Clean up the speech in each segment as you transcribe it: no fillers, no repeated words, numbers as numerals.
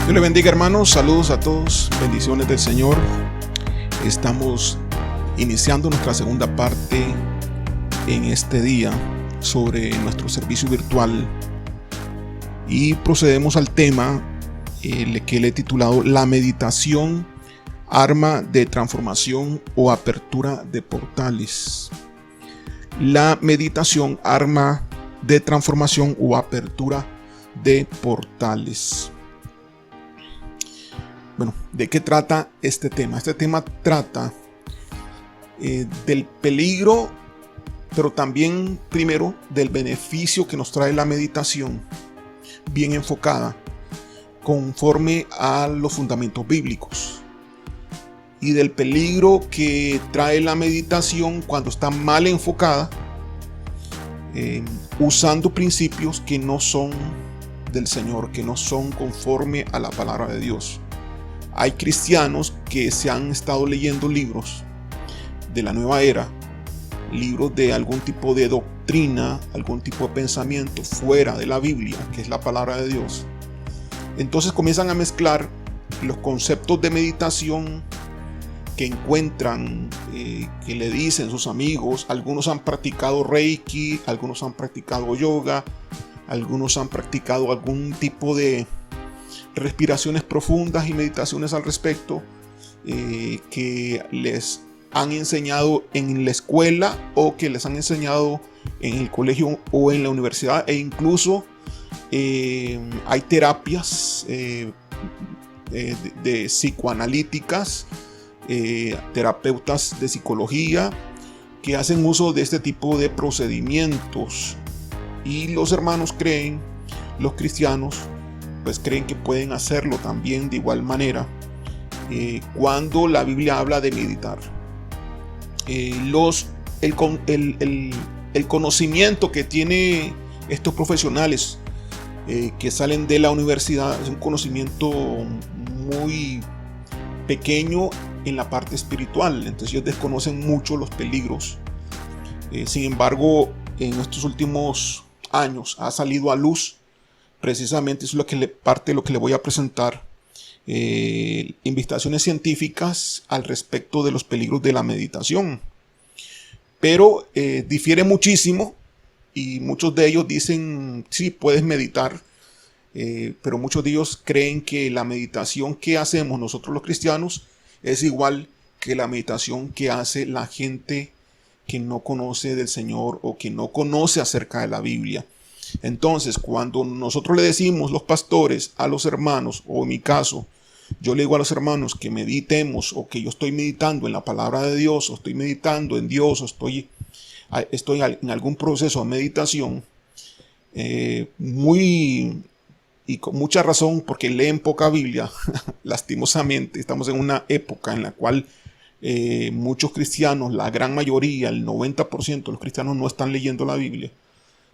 Dios le bendiga, hermanos. Saludos a todos. Bendiciones del Señor. Estamos iniciando nuestra segunda parte en este día sobre nuestro servicio virtual y procedemos al tema que le he titulado La meditación, arma de transformación o apertura de portales. La meditación, arma de transformación o apertura de portales. Bueno, ¿de qué trata este tema? Este tema trata del peligro, pero también primero del beneficio que nos trae la meditación bien enfocada, conforme a los fundamentos bíblicos, y del peligro que trae la meditación cuando está mal enfocada, usando principios que no son del Señor, que no son conforme a la palabra de Dios. Hay cristianos que se han estado leyendo libros de la nueva era, libros de algún tipo de doctrina, algún tipo de pensamiento fuera de la Biblia, que es la palabra de Dios. Entonces comienzan a mezclar los conceptos de meditación que encuentran, que le dicen sus amigos. Algunos han practicado Reiki, algunos han practicado yoga, algunos han practicado algún tipo de respiraciones profundas y meditaciones al respecto, que les han enseñado en la escuela o que les han enseñado en el colegio o en la universidad, e incluso hay terapias de psicoanalíticas, terapeutas de psicología que hacen uso de este tipo de procedimientos, y los hermanos creen, los cristianos pues creen que pueden hacerlo también de igual manera cuando la Biblia habla de meditar. El conocimiento que tienen estos profesionales que salen de la universidad es un conocimiento muy pequeño en la parte espiritual, entonces ellos desconocen mucho los peligros. Sin embargo, en estos últimos años ha salido a luz, precisamente eso es parte de lo que le voy a presentar, investigaciones científicas al respecto de los peligros de la meditación. Pero difiere muchísimo, y muchos de ellos dicen, sí, puedes meditar, pero muchos de ellos creen que la meditación que hacemos nosotros los cristianos es igual que la meditación que hace la gente que no conoce del Señor o que no conoce acerca de la Biblia. Entonces, cuando nosotros le decimos, los pastores, a los hermanos, o en mi caso, yo le digo a los hermanos que meditemos, o que yo estoy meditando en la palabra de Dios, o estoy meditando en Dios, o estoy en algún proceso de meditación, y con mucha razón, porque leen poca Biblia. Lastimosamente, estamos en una época en la cual muchos cristianos, la gran mayoría, el 90% de los cristianos no están leyendo la Biblia.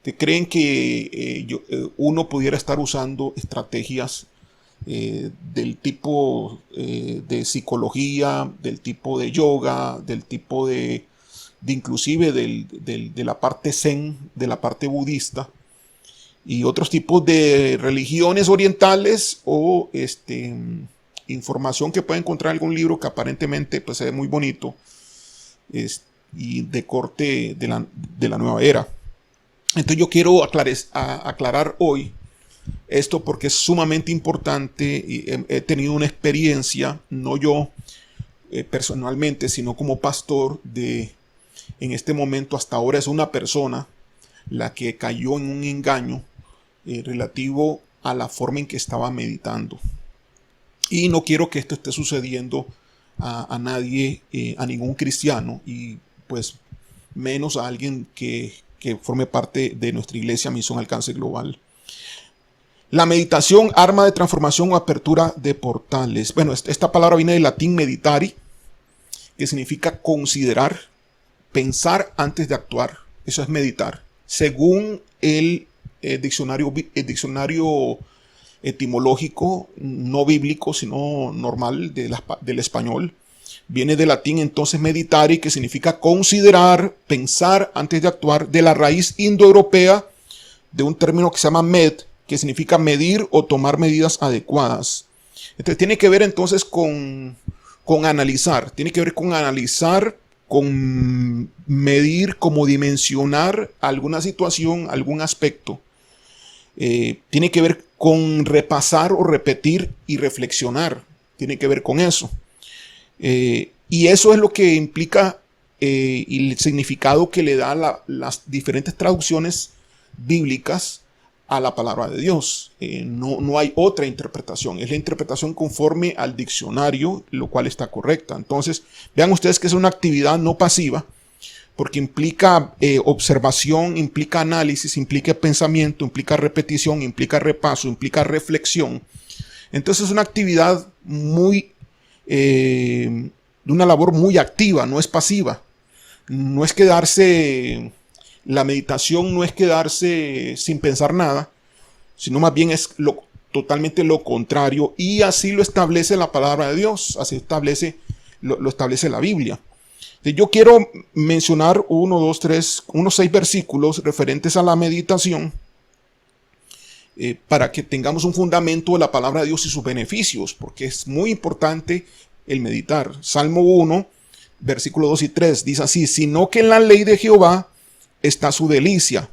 Que creen que uno pudiera estar usando estrategias del tipo de psicología, del tipo de yoga, del tipo de inclusive de la parte zen, de la parte budista, y otros tipos de religiones orientales, o información que puede encontrar en algún libro que aparentemente pues, se ve muy bonito, y de corte de la nueva era. Entonces yo quiero aclarar hoy esto porque es sumamente importante, y he tenido una experiencia, no yo personalmente, sino como pastor, en este momento hasta ahora es una persona la que cayó en un engaño relativo a la forma en que estaba meditando. Y no quiero que esto esté sucediendo a nadie, a ningún cristiano, y pues menos a alguien que forme parte de nuestra iglesia Misión Alcance Global. La meditación, arma de transformación o apertura de portales. Bueno, esta palabra viene del latín meditari, que significa considerar, pensar antes de actuar. Eso es meditar. Según el diccionario etimológico, no bíblico, sino normal del español, viene del latín entonces meditari, que significa considerar, pensar antes de actuar, de la raíz indoeuropea de un término que se llama med, que significa medir o tomar medidas adecuadas. Entonces tiene que ver entonces con analizar, tiene que ver con analizar, con medir, como dimensionar alguna situación, algún aspecto. Tiene que ver con repasar o repetir y reflexionar, tiene que ver con eso. Y eso es lo que implica y el significado que le da las diferentes traducciones bíblicas a la palabra de Dios. No hay otra interpretación, es la interpretación conforme al diccionario, lo cual está correcta. Entonces, vean ustedes que es una actividad no pasiva, porque implica observación, implica análisis, implica pensamiento, implica repetición, implica repaso, implica reflexión. Entonces es una actividad de una labor muy activa, no es pasiva. No es quedarse, la meditación no es quedarse sin pensar nada, sino más bien es totalmente lo contrario, y así lo establece la palabra de Dios, así lo establece la Biblia. Yo quiero mencionar unos 6 versículos referentes a la meditación para que tengamos un fundamento de la palabra de Dios y sus beneficios, porque es muy importante el meditar. Salmo 1, versículos 2 y 3 dice así: sino que en la ley de Jehová está su delicia,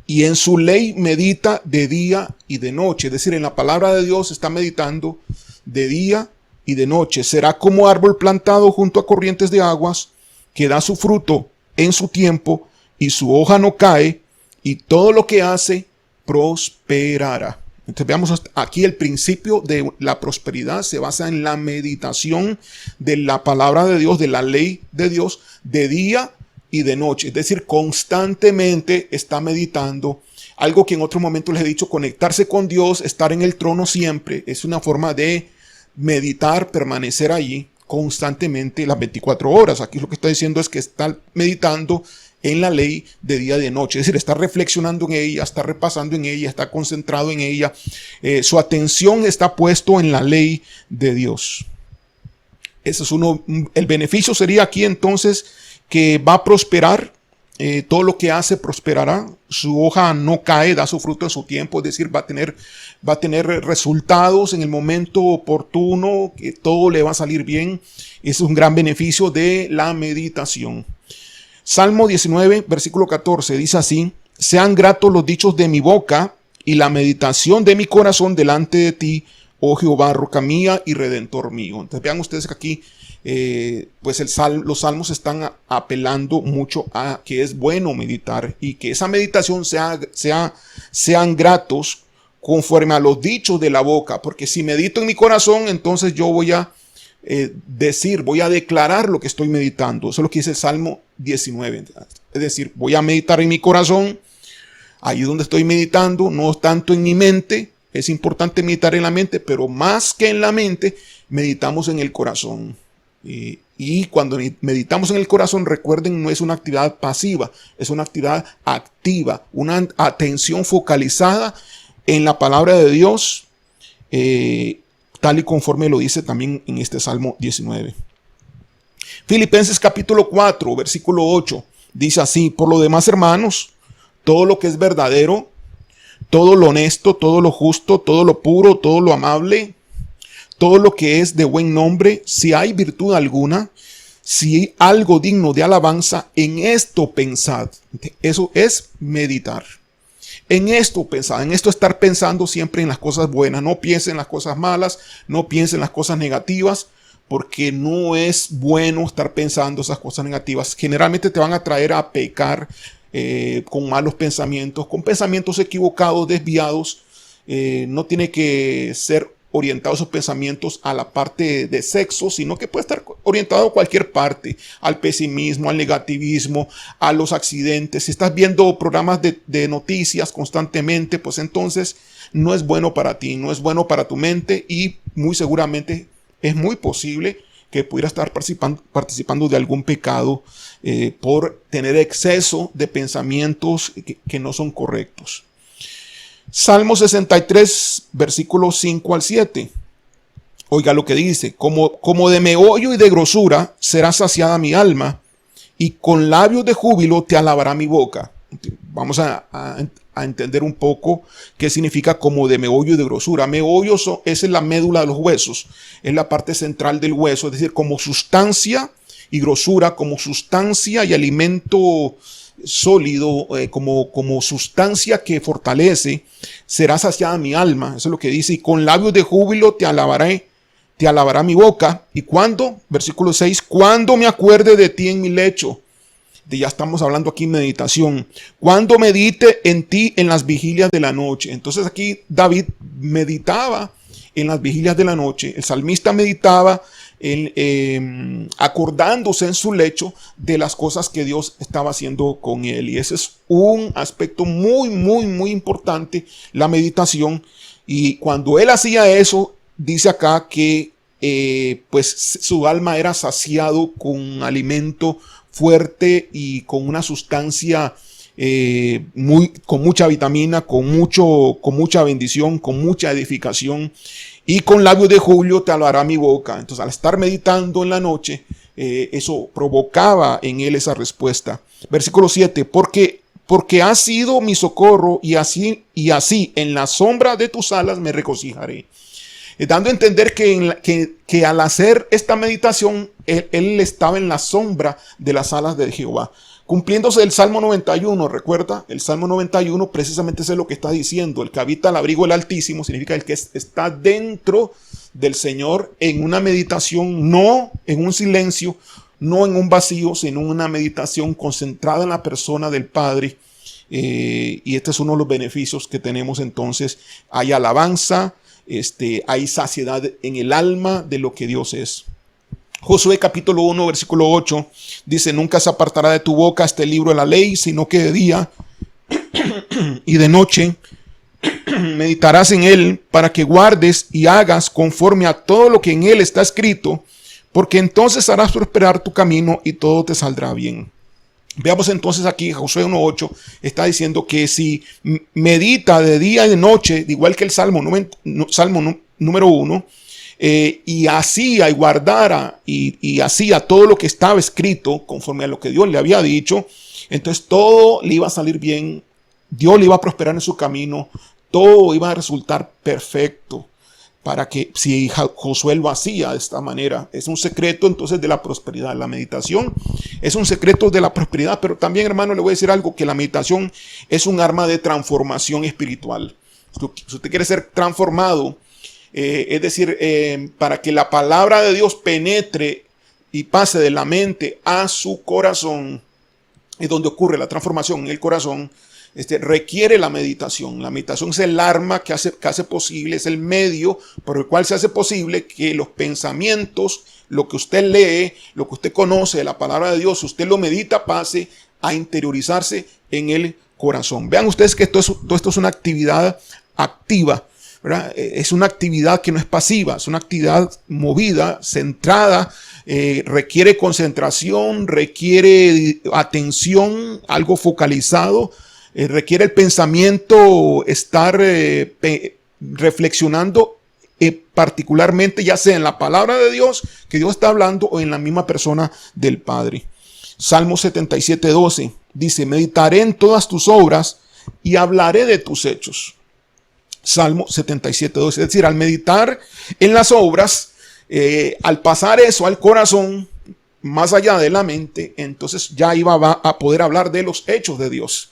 y en su ley medita de día y de noche. Es decir, en la palabra de Dios está meditando de día y de noche. Será como árbol plantado junto a corrientes de aguas, que da su fruto en su tiempo, y su hoja no cae, y todo lo que hace prosperará. Entonces veamos aquí el principio de la prosperidad se basa en la meditación de la palabra de Dios, de la ley de Dios, de día y de noche. Es decir, constantemente está meditando. Algo que en otro momento les he dicho, conectarse con Dios, estar en el trono siempre, es una forma de meditar, permanecer allí constantemente las 24 horas. Aquí lo que está diciendo es que está meditando en la ley de día y de noche, es decir, está reflexionando en ella, está repasando en ella, está concentrado en ella. Su atención está puesto en la ley de Dios. Ese es el beneficio sería aquí entonces que va a prosperar. Todo lo que hace prosperará, su hoja no cae, da su fruto en su tiempo, es decir, va a tener resultados en el momento oportuno, que todo le va a salir bien. Ese es un gran beneficio de la meditación. Salmo 19, versículo 14, dice así: sean gratos los dichos de mi boca y la meditación de mi corazón delante de ti, oh Jehová, roca mía y redentor mío. Entonces vean ustedes que aquí pues los salmos están apelando mucho a que es bueno meditar y que esa meditación sean gratos conforme a los dichos de la boca, porque si medito en mi corazón, entonces yo voy a voy a declarar lo que estoy meditando. Eso es lo que dice el Salmo 19. Es decir, voy a meditar en mi corazón, ahí donde estoy meditando, no tanto en mi mente. Es importante meditar en la mente, pero más que en la mente, meditamos en el corazón. Y cuando meditamos en el corazón, recuerden, no es una actividad pasiva, es una actividad activa, una atención focalizada en la palabra de Dios, tal y conforme lo dice también en este Salmo 19. Filipenses capítulo 4, versículo 8, dice así: por lo demás, hermanos, todo lo que es verdadero, todo lo honesto, todo lo justo, todo lo puro, todo lo amable, todo lo que es de buen nombre, si hay virtud alguna, si hay algo digno de alabanza, en esto pensad. Eso es meditar. En esto pensad, en esto estar pensando siempre en las cosas buenas. No piensen en las cosas malas, no piensen en las cosas negativas, porque no es bueno estar pensando esas cosas negativas. Generalmente te van a traer a pecar con malos pensamientos, con pensamientos equivocados, desviados. No tiene que ser orientado esos pensamientos a la parte de sexo, sino que puede estar orientado a cualquier parte, al pesimismo, al negativismo, a los accidentes. Si estás viendo programas de noticias constantemente, pues entonces no es bueno para ti, no es bueno para tu mente, y muy seguramente es muy posible que pudiera estar participando de algún pecado por tener exceso de pensamientos que no son correctos. Salmo 63, versículos 5 al 7. Oiga lo que dice: como de meollo y de grosura será saciada mi alma, y con labios de júbilo te alabará mi boca. Vamos a a entender un poco qué significa como de meollo y de grosura. Meollo esa es la médula de los huesos, es la parte central del hueso, es decir, como sustancia, y grosura como sustancia y alimento sólido, como sustancia que fortalece. Será saciada mi alma, eso es lo que dice, y con labios de júbilo te alabará mi boca. ¿Y cuándo? Versículo 6, cuando me acuerde de ti en mi lecho. Ya estamos hablando aquí meditación. Cuando medite en ti en las vigilias de la noche. Entonces aquí David meditaba en las vigilias de la noche. El salmista meditaba acordándose en su lecho de las cosas que Dios estaba haciendo con él. Y ese es un aspecto muy, muy, muy importante, la meditación. Y cuando él hacía eso, dice acá que pues su alma era saciado con alimento fuerte y con una sustancia con mucha vitamina, con mucha bendición, con mucha edificación. Y con labios de júbilo te alabará mi boca. Entonces, al estar meditando en la noche, eso provocaba en él esa respuesta. Versículo 7, porque has sido mi socorro y así en la sombra de tus alas me regocijaré. Dando a entender que al hacer esta meditación, él estaba en la sombra de las alas de Jehová. Cumpliéndose el Salmo 91, recuerda, el Salmo 91 precisamente es lo que está diciendo. El que habita al abrigo del Altísimo significa el que está dentro del Señor en una meditación, no en un silencio, no en un vacío, sino en una meditación concentrada en la persona del Padre. Y este es uno de los beneficios que tenemos entonces. Hay alabanza, hay saciedad en el alma de lo que Dios es. Josué capítulo 1 versículo 8 dice: nunca se apartará de tu boca este libro de la ley, sino que de día y de noche meditarás en él, para que guardes y hagas conforme a todo lo que en él está escrito, porque entonces harás prosperar tu camino y todo te saldrá bien. Veamos entonces aquí, Josué 1.8 está diciendo que si medita de día y de noche, igual que el Salmo número 1, y hacía y guardara y hacía todo lo que estaba escrito conforme a lo que Dios le había dicho, entonces todo le iba a salir bien, Dios le iba a prosperar en su camino, todo iba a resultar perfecto. Para que si Josué lo hacía de esta manera, es un secreto entonces de la prosperidad. La meditación es un secreto de la prosperidad, pero también, hermano, le voy a decir algo, que la meditación es un arma de transformación espiritual. Si usted quiere ser transformado, es decir, para que la palabra de Dios penetre y pase de la mente a su corazón, es donde ocurre la transformación en el corazón. Requiere la meditación. La meditación es el arma que hace posible, es el medio por el cual se hace posible que los pensamientos, lo que usted lee, lo que usted conoce de la palabra de Dios, usted lo medita, pase a interiorizarse en el corazón. Vean ustedes que todo esto es una actividad activa, ¿verdad? Es una actividad que no es pasiva, es una actividad movida, centrada, requiere concentración, requiere atención, algo focalizado. Requiere el pensamiento estar reflexionando particularmente, ya sea en la palabra de Dios que Dios está hablando o en la misma persona del Padre. Salmo 77:12 dice: meditaré en todas tus obras y hablaré de tus hechos. Salmo 77:12, es decir, al meditar en las obras, al pasar eso al corazón, más allá de la mente, entonces ya va a poder hablar de los hechos de Dios.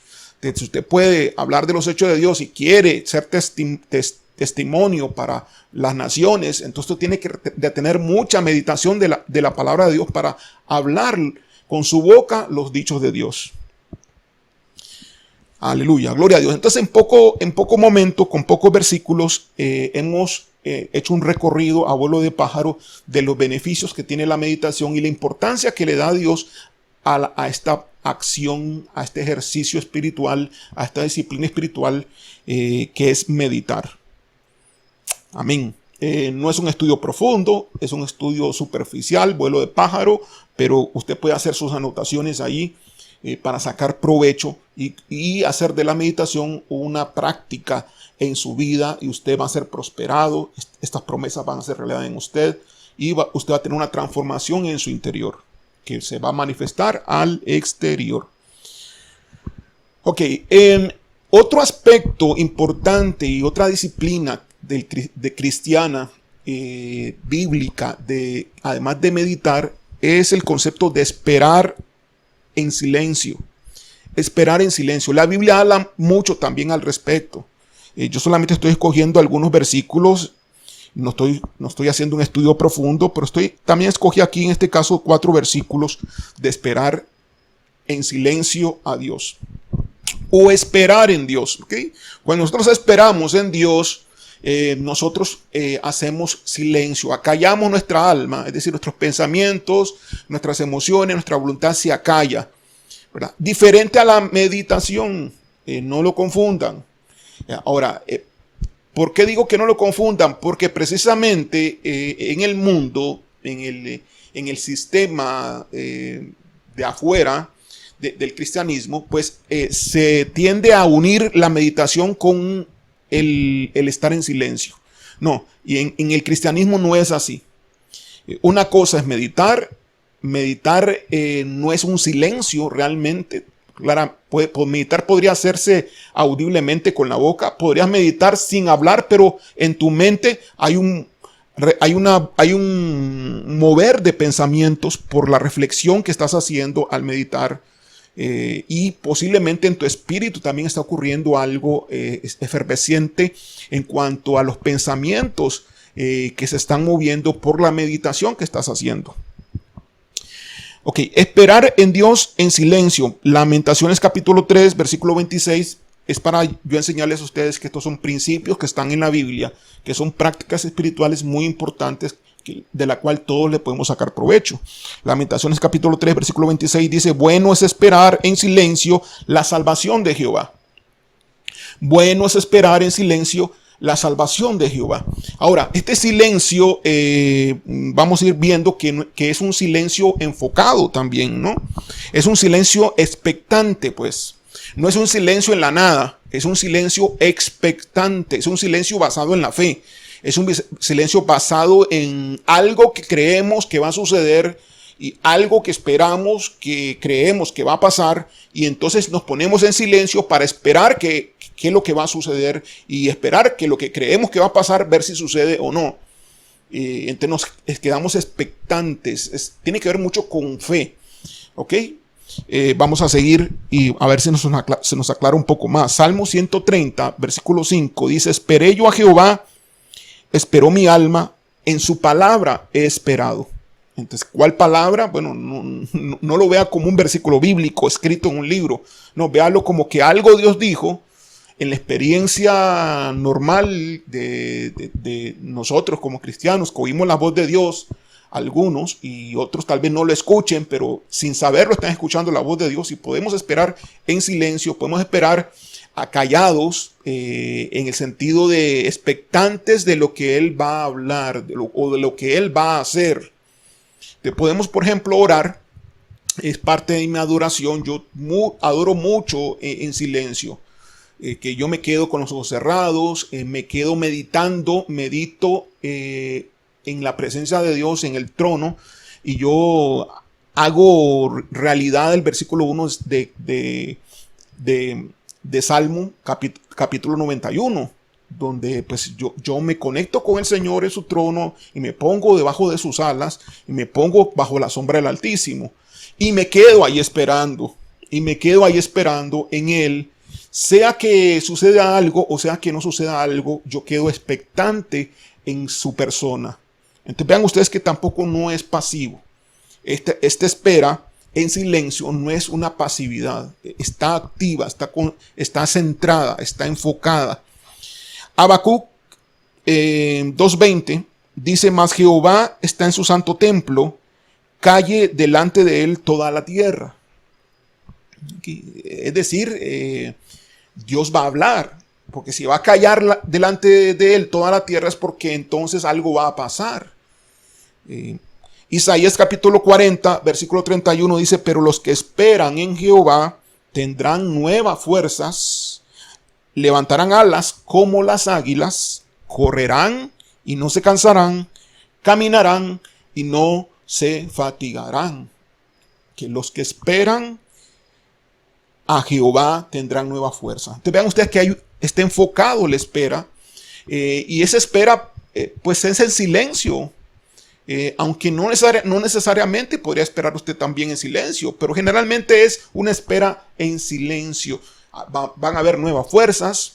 Si usted puede hablar de los hechos de Dios y quiere ser testimonio para las naciones, entonces usted tiene que tener mucha meditación de la palabra de Dios para hablar con su boca los dichos de Dios. Aleluya, gloria a Dios. Entonces en poco momento, con pocos versículos, hemos hecho un recorrido a vuelo de pájaro de los beneficios que tiene la meditación y la importancia que le da a Dios a esta acción, a este ejercicio espiritual, a esta disciplina espiritual que es meditar. Amén. No es un estudio profundo, es un estudio superficial, vuelo de pájaro, pero usted puede hacer sus anotaciones ahí para sacar provecho y hacer de la meditación una práctica en su vida, y usted va a ser prosperado. Estas promesas van a ser realidad en usted y usted va a tener una transformación en su interior que se va a manifestar al exterior. Ok, Otro aspecto importante y otra disciplina de cristiana, bíblica, además de meditar, es el concepto de esperar en silencio. Esperar en silencio. La Biblia habla mucho también al respecto. Yo solamente estoy escogiendo algunos versículos. No estoy haciendo un estudio profundo, pero también escogí aquí en este caso 4 versículos de esperar en silencio a Dios. O esperar en Dios. ¿Okay? Cuando nosotros esperamos en Dios, nosotros hacemos silencio, acallamos nuestra alma, es decir, nuestros pensamientos, nuestras emociones, nuestra voluntad se acalla, ¿verdad? Diferente a la meditación, no lo confundan. Ahora, ¿por qué digo que no lo confundan? Porque precisamente en el mundo, en el sistema de afuera del cristianismo, pues se tiende a unir la meditación con el estar en silencio. No, y en el cristianismo no es así. Una cosa es meditar. Meditar no es un silencio realmente. Claro, meditar podría hacerse audiblemente con la boca. Podrías meditar sin hablar, pero en tu mente hay un mover de pensamientos por la reflexión que estás haciendo al meditar. Y posiblemente en tu espíritu también está ocurriendo algo efervesciente en cuanto a los pensamientos que se están moviendo por la meditación que estás haciendo. Ok, esperar en Dios en silencio. Lamentaciones capítulo 3, versículo 26. Es para yo enseñarles a ustedes que estos son principios que están en la Biblia, que son prácticas espirituales muy importantes, de la cual todos le podemos sacar provecho. Lamentaciones capítulo 3, versículo 26 dice: bueno es esperar en silencio la salvación de Jehová. Bueno es esperar en silencio la salvación de Jehová. Ahora, este silencio vamos a ir viendo que es un silencio enfocado también, ¿no? Es un silencio expectante, pues. No es un silencio en la nada, es un silencio expectante, es un silencio basado en la fe. Es un silencio basado en algo que creemos que va a suceder y algo que esperamos, que creemos que va a pasar, y entonces nos ponemos en silencio para esperar qué es lo que va a suceder y esperar que lo que creemos que va a pasar, ver si sucede o no. Entonces nos quedamos expectantes. Tiene que ver mucho con fe. ¿Ok? Vamos a seguir y a ver si se nos aclara un poco más. Salmo 130, versículo 5 dice: esperé yo a Jehová, esperó mi alma, en su palabra he esperado. Entonces, ¿cuál palabra? Bueno, no lo vea como un versículo bíblico escrito en un libro. No, véalo como que algo Dios dijo en la experiencia normal de nosotros como cristianos, que oímos la voz de Dios, algunos, y otros tal vez no lo escuchen, pero sin saberlo están escuchando la voz de Dios, y podemos esperar en silencio, podemos esperar acallados, en el sentido de expectantes de lo que Él va a hablar o de lo que Él va a hacer. Podemos, por ejemplo, orar. Es parte de mi adoración. Yo adoro mucho en silencio. Que yo me quedo con los ojos cerrados, me quedo medito en la presencia de Dios, en el trono, y yo hago realidad el versículo 1 de Salmo capítulo 91, donde pues yo me conecto con el Señor en su trono y me pongo debajo de sus alas y me pongo bajo la sombra del Altísimo y me quedo ahí esperando en Él. Sea que suceda algo o sea que no suceda algo, yo quedo expectante en su persona. Entonces vean ustedes que tampoco no es pasivo. Esta espera en silencio no es una pasividad. Está activa, está centrada, está enfocada. Habacuc 2:20 dice: mas Jehová está en su santo templo, calle delante de él toda la tierra. Es decir, Dios va a hablar, porque si va a callar delante de él toda la tierra es porque entonces algo va a pasar. Isaías capítulo 40, versículo 31 dice: pero los que esperan en Jehová tendrán nuevas fuerzas, levantarán alas como las águilas, correrán y no se cansarán, caminarán y no se fatigarán. Que los que esperan a Jehová tendrán nueva fuerza. Entonces vean ustedes que está enfocado la espera, y esa espera pues es en silencio. Aunque no necesariamente podría esperar usted también en silencio, pero generalmente es una espera en silencio. Van a haber nuevas fuerzas,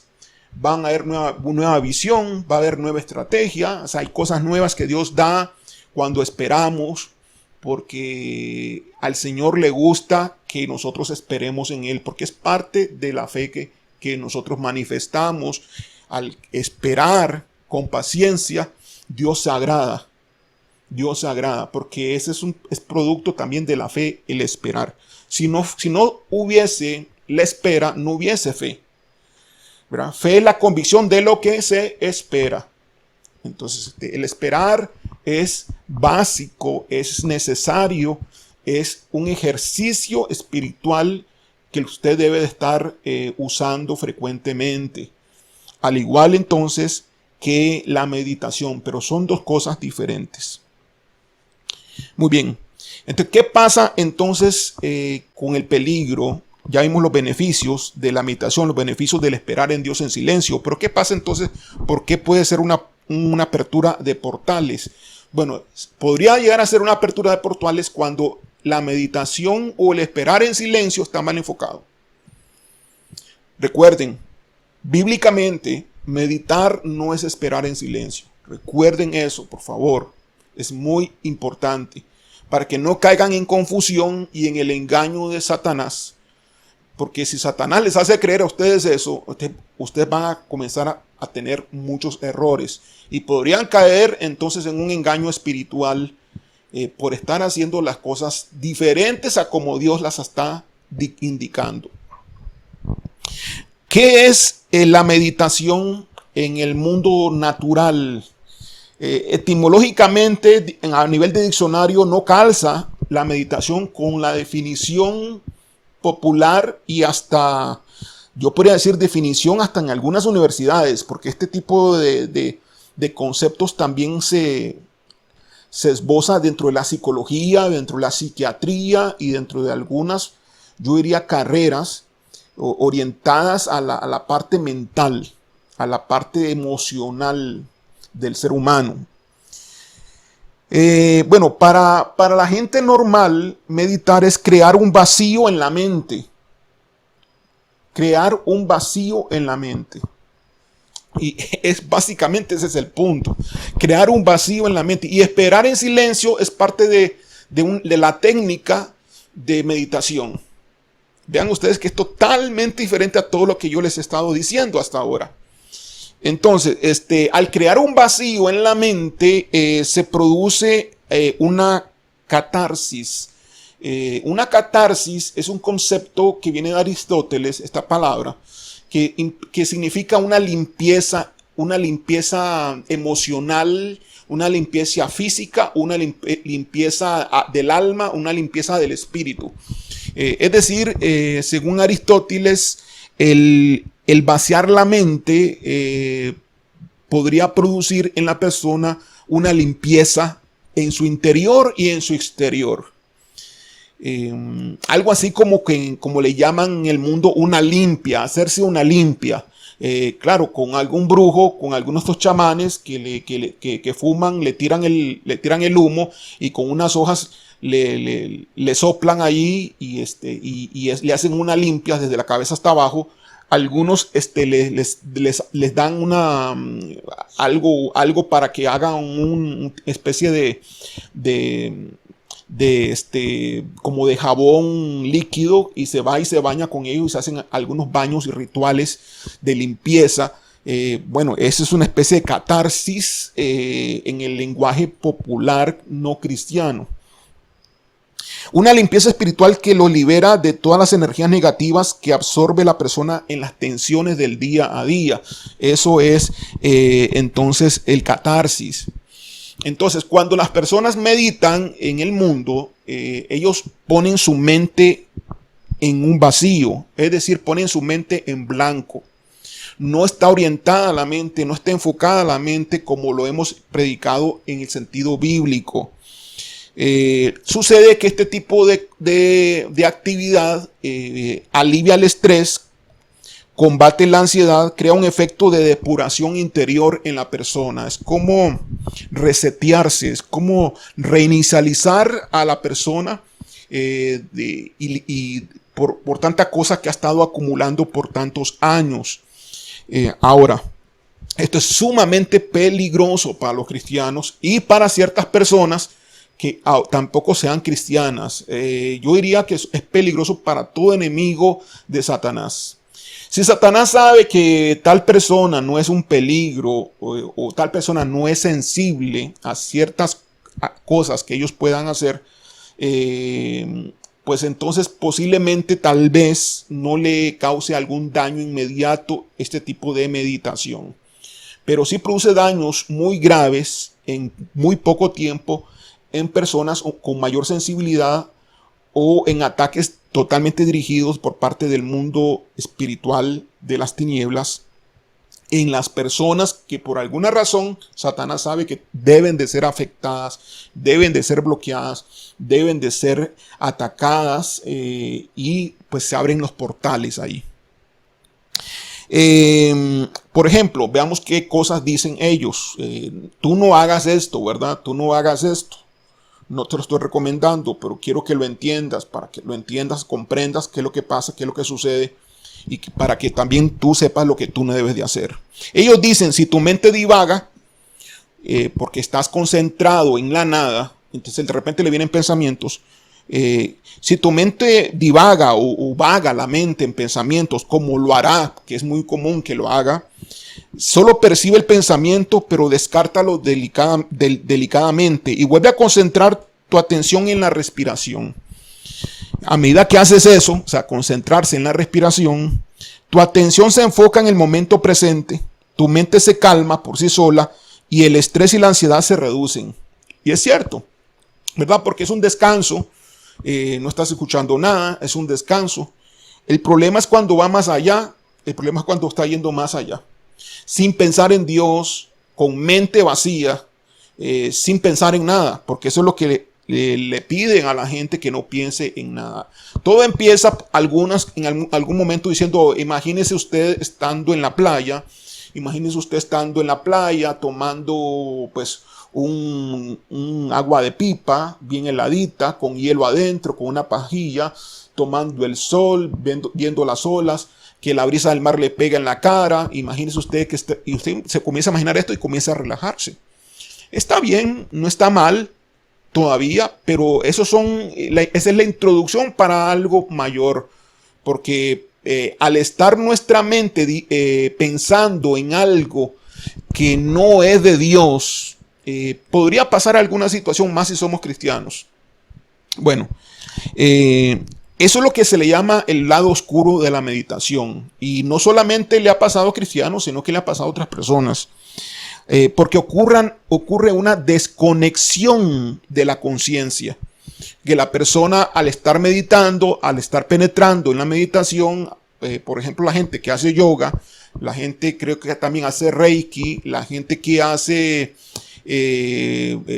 van a haber nueva visión, va a haber nueva estrategia. O sea, hay cosas nuevas que Dios da cuando esperamos, porque al Señor le gusta que nosotros esperemos en Él, porque es parte de la fe que nosotros manifestamos. Al esperar con paciencia, Dios se agrada. Dios se agrada, porque ese es producto también de la fe, el esperar. Si no hubiese la espera, no hubiese fe, ¿verdad? Fe es la convicción de lo que se espera. Entonces, el esperar es básico, es necesario, es un ejercicio espiritual que usted debe de estar usando frecuentemente. Al igual entonces que la meditación, pero son dos cosas diferentes. Muy bien. Entonces, ¿qué pasa entonces con el peligro? Ya vimos los beneficios de la meditación, los beneficios del esperar en Dios en silencio. Pero ¿qué pasa entonces? ¿Por qué puede ser una apertura de portales? Bueno, podría llegar a ser una apertura de portales cuando la meditación o el esperar en silencio está mal enfocado. Recuerden, bíblicamente, meditar no es esperar en silencio. Recuerden eso, por favor. Es muy importante para que no caigan en confusión y en el engaño de Satanás. Porque si Satanás les hace creer a ustedes eso, ustedes van a comenzar a tener muchos errores. Y podrían caer entonces en un engaño espiritual por estar haciendo las cosas diferentes a como Dios las está indicando. ¿Qué es la meditación en el mundo natural? Etimológicamente, a nivel de diccionario, no calza la meditación con la definición popular y hasta, yo podría decir, definición hasta en algunas universidades, porque este tipo de conceptos también se esboza dentro de la psicología, dentro de la psiquiatría y dentro de algunas, yo diría, carreras orientadas a la parte mental, a la parte emocional del ser humano. Bueno, para la gente normal, meditar es crear un vacío en la mente. Crear un vacío en la mente. Y básicamente ese es el punto. Crear un vacío en la mente. Y esperar en silencio es parte de la técnica de meditación. Vean ustedes que es totalmente diferente a todo lo que yo les he estado diciendo hasta ahora. Entonces, al crear un vacío en la mente, se produce una catarsis. Una catarsis es un concepto que viene de Aristóteles, esta palabra, que significa una limpieza emocional, una limpieza física, una limpieza del alma, una limpieza del espíritu. Es decir, según Aristóteles, el vaciar la mente podría producir en la persona una limpieza en su interior y en su exterior. Algo así como le llaman en el mundo una limpia, hacerse una limpia. Claro, con algún brujo, con algunos de estos chamanes que fuman, le tiran el humo y con unas hojas le soplan allí y le hacen una limpia desde la cabeza hasta abajo. Algunos les dan algo para que hagan una especie como de jabón líquido y se va y se baña con ello y se hacen algunos baños y rituales de limpieza. Bueno, esa es una especie de catarsis en el lenguaje popular no cristiano. Una limpieza espiritual que lo libera de todas las energías negativas que absorbe la persona en las tensiones del día a día. Eso es entonces el catarsis. Entonces, cuando las personas meditan en el mundo, ellos ponen su mente en un vacío, es decir, ponen su mente en blanco. No está orientada la mente, no está enfocada la mente como lo hemos predicado en el sentido bíblico. Sucede que este tipo de actividad alivia el estrés, combate la ansiedad, crea un efecto de depuración interior en la persona. Es como resetearse, es como reinicializar a la persona por tanta cosa que ha estado acumulando por tantos años. Ahora, esto es sumamente peligroso para los cristianos y para ciertas personas que tampoco sean cristianas. Yo diría que es peligroso para todo enemigo de Satanás. Si Satanás sabe que tal persona no es un peligro o tal persona no es sensible a ciertas cosas que ellos puedan hacer, pues entonces posiblemente tal vez no le cause algún daño inmediato este tipo de meditación. Pero sí produce daños muy graves en muy poco tiempo en personas con mayor sensibilidad o en ataques totalmente dirigidos por parte del mundo espiritual de las tinieblas en las personas que por alguna razón Satanás sabe que deben de ser afectadas, deben de ser bloqueadas, deben de ser atacadas y pues se abren los portales ahí. Por ejemplo, veamos qué cosas dicen ellos. Tú no hagas esto, ¿verdad? Tú no hagas esto. No te lo estoy recomendando, pero quiero que lo entiendas, para que lo entiendas, comprendas qué es lo que pasa, qué es lo que sucede y para que también tú sepas lo que tú no debes de hacer. Ellos dicen, si tu mente divaga, porque estás concentrado en la nada, entonces de repente le vienen pensamientos. Si tu mente divaga o vaga la mente en pensamientos, como lo hará, que es muy común que lo haga, solo percibe el pensamiento, pero descártalo delicadamente y vuelve a concentrar tu atención en la respiración. A medida que haces eso, o sea, concentrarse en la respiración, tu atención se enfoca en el momento presente, tu mente se calma por sí sola y el estrés y la ansiedad se reducen. Y es cierto, ¿verdad? Porque es un descanso, no estás escuchando nada, es un descanso. El problema es cuando va más allá, el problema es cuando está yendo más allá. Sin pensar en Dios, con mente vacía, sin pensar en nada, porque eso es lo que le piden a la gente, que no piense en nada. Todo empieza en algún momento diciendo, imagínese usted estando en la playa, tomando pues un agua de pipa bien heladita, con hielo adentro, con una pajilla, tomando el sol, viendo las olas, que la brisa del mar le pega en la cara. Imagínese usted y usted se comienza a imaginar esto y comienza a relajarse. Está bien, no está mal todavía, pero esa es la introducción para algo mayor, porque al estar nuestra mente pensando en algo que no es de Dios, podría pasar alguna situación más si somos cristianos. Bueno, eso es lo que se le llama el lado oscuro de la meditación. Y no solamente le ha pasado a cristianos, sino que le ha pasado a otras personas. Porque ocurre una desconexión de la conciencia. Que la persona al estar meditando, al estar penetrando en la meditación, por ejemplo, la gente que hace yoga, la gente creo que también hace reiki, la gente que hace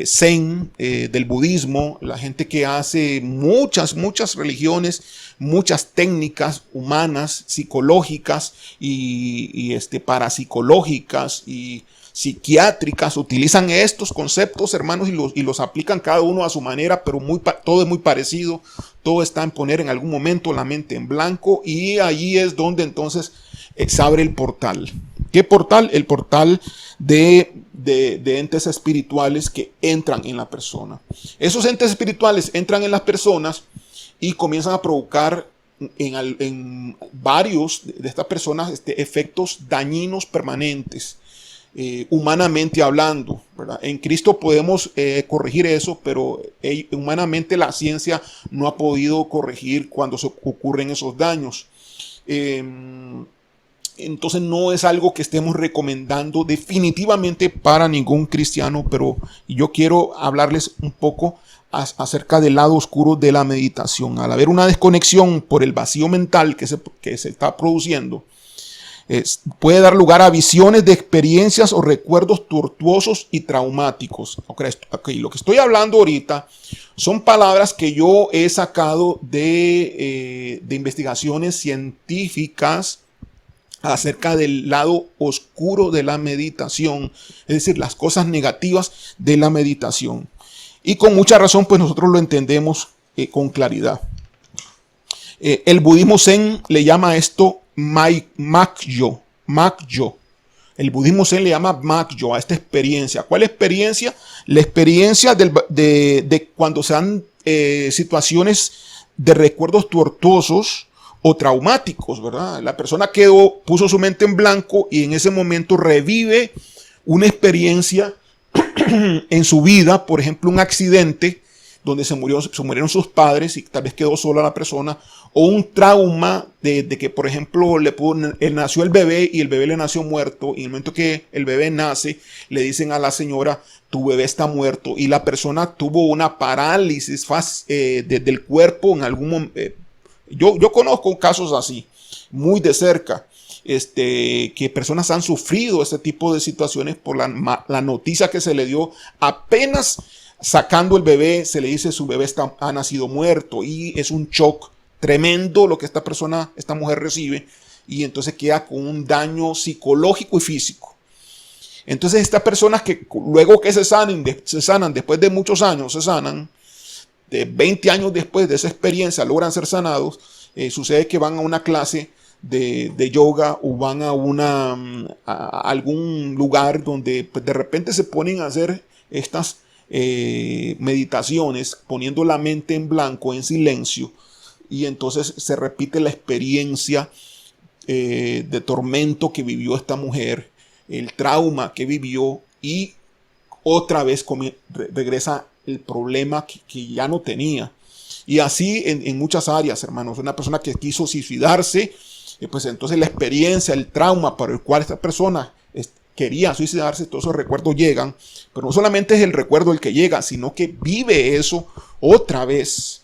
zen del budismo, la gente que hace muchas religiones, muchas técnicas humanas, psicológicas y parapsicológicas y psiquiátricas, utilizan estos conceptos, hermanos, y los aplican cada uno a su manera, pero todo es muy parecido. Todo está en poner en algún momento la mente en blanco, y allí es donde entonces se abre el portal. ¿Qué portal? El portal de entes espirituales que entran en la persona. Esos entes espirituales entran en las personas y comienzan a provocar en varios de estas personas efectos dañinos permanentes. Humanamente hablando, ¿verdad? En Cristo podemos corregir eso, pero humanamente la ciencia no ha podido corregir cuando se ocurren esos daños. Entonces no es algo que estemos recomendando definitivamente para ningún cristiano, pero yo quiero hablarles un poco acerca del lado oscuro de la meditación. Al haber una desconexión por el vacío mental que se está produciendo, Puede dar lugar a visiones de experiencias o recuerdos tortuosos y traumáticos. Okay, lo que estoy hablando ahorita son palabras que yo he sacado de investigaciones científicas acerca del lado oscuro de la meditación, es decir, las cosas negativas de la meditación. Y con mucha razón, pues nosotros lo entendemos con claridad. El budismo zen le llama a esto Makyo. El budismo zen le llama Makyo a esta experiencia. ¿Cuál experiencia? La experiencia de cuando se dan situaciones de recuerdos tortuosos o traumáticos, ¿verdad? La persona puso su mente en blanco y en ese momento revive una experiencia en su vida, por ejemplo, un accidente donde se murieron sus padres y tal vez quedó sola la persona, o un trauma de que, por ejemplo, nació el bebé y el bebé le nació muerto, y en el momento que el bebé nace, le dicen a la señora, tu bebé está muerto, y la persona tuvo una parálisis del cuerpo en algún momento. Yo conozco casos así, muy de cerca, que personas han sufrido este tipo de situaciones por la noticia que se le dio apenas sacando el bebé, se le dice su bebé ha nacido muerto, y es un shock tremendo lo que esta mujer recibe, y entonces queda con un daño psicológico y físico. Entonces estas personas que luego que se sanan después de muchos años, de 20 años después de esa experiencia logran ser sanados, sucede que van a una clase de yoga o van a algún lugar donde pues, de repente se ponen a hacer estas meditaciones poniendo la mente en blanco, en silencio, y entonces se repite la experiencia de tormento que vivió esta mujer, el trauma que vivió, y otra vez regresa el problema que ya no tenía. Y así en muchas áreas, hermanos. Una persona que quiso suicidarse, pues entonces la experiencia, el trauma para el cual esta persona quería suicidarse, todos esos recuerdos llegan, pero no solamente es el recuerdo el que llega, sino que vive eso otra vez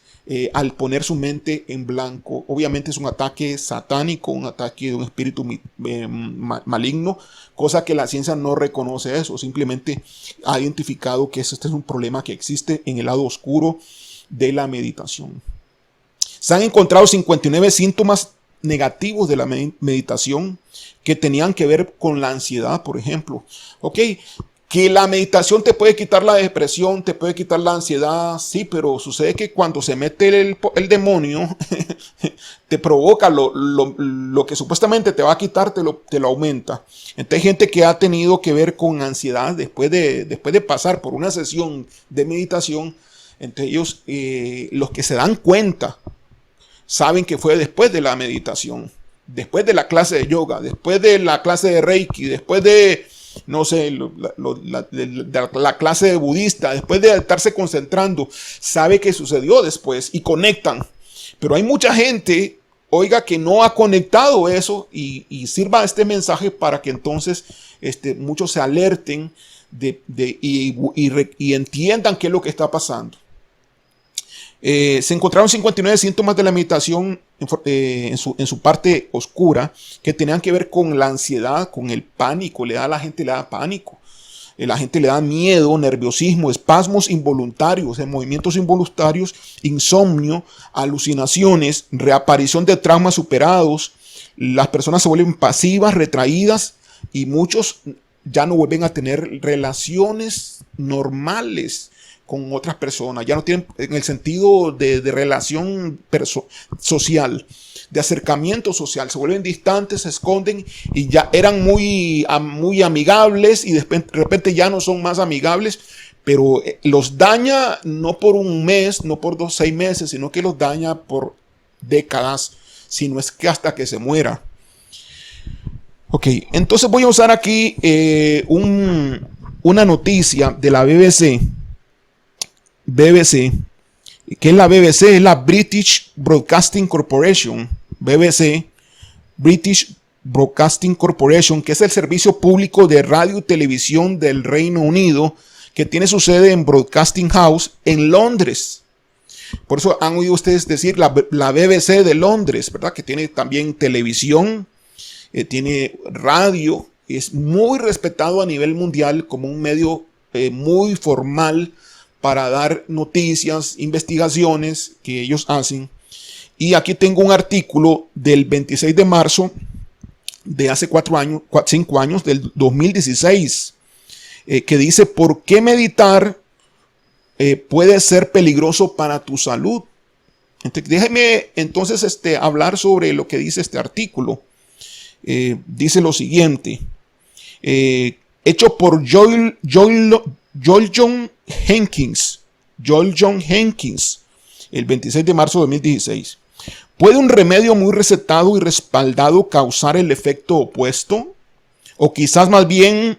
al poner su mente en blanco. Obviamente es un ataque satánico, un ataque de un espíritu maligno, cosa que la ciencia no reconoce eso, simplemente ha identificado que este es un problema que existe en el lado oscuro de la meditación. Se han encontrado 59 síntomas negativos de la meditación que tenían que ver con la ansiedad, por ejemplo. Que la meditación te puede quitar la depresión, te puede quitar la ansiedad, sí, pero sucede que cuando se mete el demonio, te provoca lo que supuestamente te va a quitar, te lo aumenta. Entonces hay gente que ha tenido que ver con ansiedad después de pasar por una sesión de meditación. Entre ellos, los que se dan cuenta, saben que fue después de la meditación, después de la clase de yoga, después de la clase de Reiki, después de, no sé, la clase de budista, después de estarse concentrando, sabe que sucedió después y conectan. Pero hay mucha gente, oiga, que no ha conectado eso, y sirva este mensaje para que entonces muchos se alerten y entiendan qué es lo que está pasando. Se encontraron 59 síntomas de la meditación en su parte oscura que tenían que ver con la ansiedad, con el pánico. A la gente le da pánico, la gente le da miedo, nerviosismo, espasmos involuntarios, movimientos involuntarios, insomnio, alucinaciones, reaparición de traumas superados. Las personas se vuelven pasivas, retraídas, y muchos ya no vuelven a tener relaciones normales con otras personas, ya no tienen en el sentido de relación social, de acercamiento social, se vuelven distantes, se esconden, y ya eran muy amigables y de repente ya no son más amigables, pero los daña no por un mes, no por 6 meses, sino que los daña por décadas, si no es que hasta que se muera. Entonces voy a usar aquí una noticia de la BBC, que es la BBC, es la British Broadcasting Corporation, BBC, British Broadcasting Corporation, que es el servicio público de radio y televisión del Reino Unido, que tiene su sede en Broadcasting House en Londres. Por eso han oído ustedes decir la BBC de Londres, ¿verdad? Que tiene también televisión tiene radio, es muy respetado a nivel mundial como un medio muy formal para dar noticias, investigaciones que ellos hacen. Y aquí tengo un artículo del 26 de marzo de hace 5 años, del 2016, que dice: ¿por qué meditar puede ser peligroso para tu salud? Entonces, déjeme entonces hablar sobre lo que dice este artículo. Dice lo siguiente: hecho por Joel John Jenkins, el 26 de marzo de 2016. ¿Puede un remedio muy recetado y respaldado causar el efecto opuesto? O quizás más bien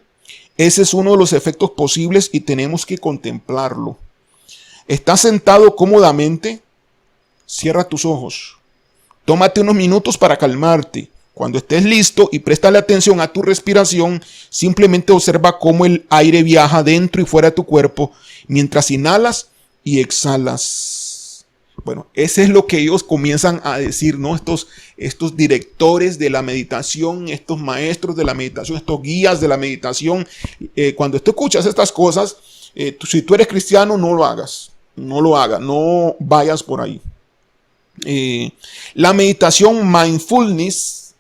ese es uno de los efectos posibles y tenemos que contemplarlo. ¿Estás sentado cómodamente? Cierra tus ojos. Tómate unos minutos para calmarte. Cuando estés listo y préstale atención a tu respiración, simplemente observa cómo el aire viaja dentro y fuera de tu cuerpo mientras inhalas y exhalas. Bueno, ese es lo que ellos comienzan a decir, ¿no? Estos directores de la meditación, estos maestros de la meditación, estos guías de la meditación. Cuando tú escuchas estas cosas, si tú eres cristiano, no lo hagas. No lo hagas, no vayas por ahí. La meditación mindfulness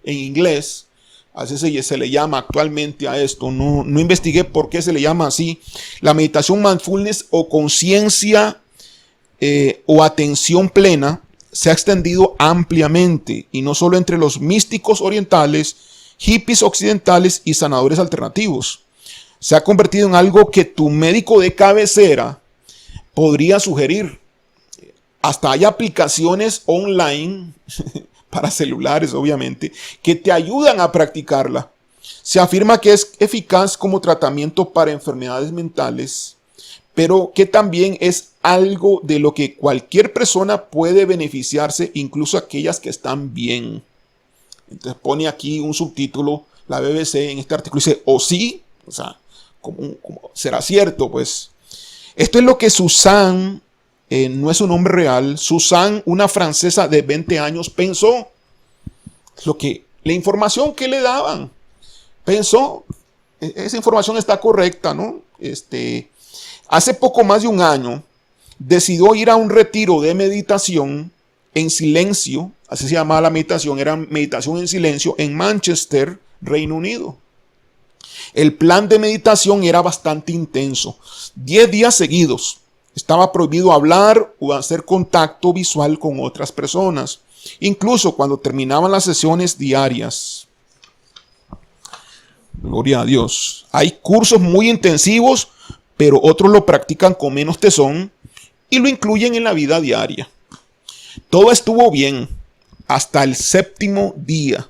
en inglés, así se le llama actualmente a esto. No investigué por qué se le llama así. La meditación mindfulness o conciencia o atención plena se ha extendido ampliamente, y no solo entre los místicos orientales, hippies occidentales y sanadores alternativos. Se ha convertido en algo que tu médico de cabecera podría sugerir. Hasta hay aplicaciones online para celulares, obviamente, que te ayudan a practicarla. Se afirma que es eficaz como tratamiento para enfermedades mentales, pero que también es algo de lo que cualquier persona puede beneficiarse, incluso aquellas que están bien. Entonces pone aquí un subtítulo, la BBC en este artículo dice: o sí, o sea, ¿cómo será cierto? Pues esto es lo que Suzanne, no es un nombre real, Suzanne, una francesa de 20 años, pensó. La información que le daban, pensó, esa información está correcta, ¿no? Hace poco más de un año, decidió ir a un retiro de meditación en silencio, así se llamaba la meditación, era meditación en silencio, en Manchester, Reino Unido. El plan de meditación era bastante intenso, 10 días seguidos. Estaba prohibido hablar o hacer contacto visual con otras personas, incluso cuando terminaban las sesiones diarias. Gloria a Dios. Hay cursos muy intensivos, pero otros lo practican con menos tesón y lo incluyen en la vida diaria. Todo estuvo bien hasta el 7º día,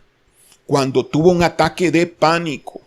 cuando tuvo un ataque de pánico.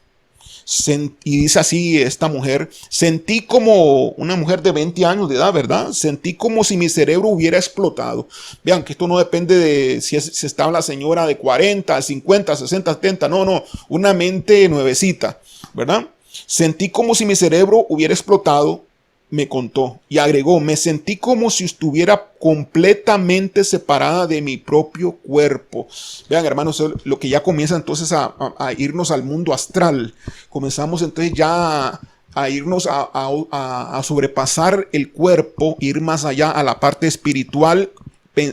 Y dice así esta mujer: sentí como una mujer de 20 años de edad, ¿verdad? Sentí como si mi cerebro hubiera explotado. Vean que esto no depende de si estaba la señora de 40, 50, 60, 70. No, una mente nuevecita, ¿verdad? Sentí como si mi cerebro hubiera explotado, me contó, y agregó: me sentí como si estuviera completamente separada de mi propio cuerpo. Vean, hermanos, lo que ya comienza entonces a irnos al mundo astral. Comenzamos entonces ya a irnos a sobrepasar el cuerpo, ir más allá a la parte espiritual,